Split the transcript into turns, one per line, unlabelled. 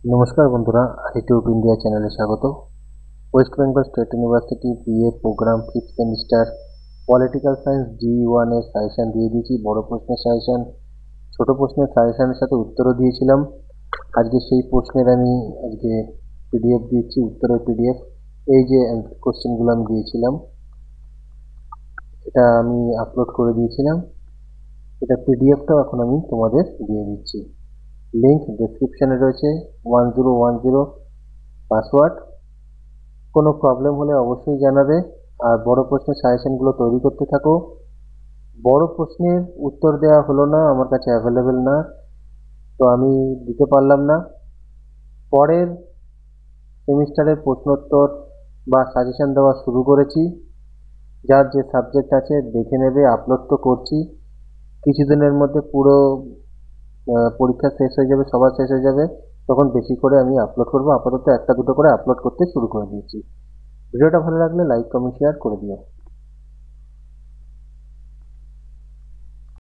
নমস্কার বন্ধুরা, আইটিউব ইন্ডিয়া চ্যানেলে স্বাগত। West Bengal State University BA programme 5th semester political science G1 এর সাজেশন দিয়ে দিয়েছি। বড় প্রশ্নের সাজেশন, ছোট প্রশ্নের সাজেশনের সাথে উত্তরও দিয়েছিলাম। আজকে সেই প্রশ্নের আমি পিডিএফ দিচ্ছি, উত্তরের পিডিএফ। এই যে কোশ্চেনগুলো আমি দিয়েছিলাম, এটা আমি আপলোড করে দিয়েছিলাম। এটা পিডিএফটাও এখন আমি তোমাদের দিয়ে দিচ্ছি। লিঙ্ক ডেসক্রিপশনে রয়েছে। 1010 পাসওয়ার্ড। কোনো প্রবলেম হলে অবশ্যই জানাবে। আর বড় প্রশ্নের সাজেশনগুলো তৈরি করতে থাকো। বড় প্রশ্নের উত্তর দেওয়া হলো না, আমার কাছে অ্যাভেলেবেল না, তো আমি দিতে পারলাম না। পরের সেমিস্টারের প্রশ্নোত্তর বা সাজেশন দেওয়া শুরু করেছি। যার যে সাবজেক্ট আছে দেখে নেবে, আপলোড তো করছি। কিছুদিনের মধ্যে পুরো পরীক্ষা শেষ হয়ে যাবে, সবার শেষ হয়ে যাবে, তখন বেশি করে আমি আপলোড করবো। আপাতত একটা দুটো করে আপলোড করতে শুরু করে দিয়েছি। ভিডিওটা ভালো লাগলে লাইক কমেন্ট শেয়ার করে দিও।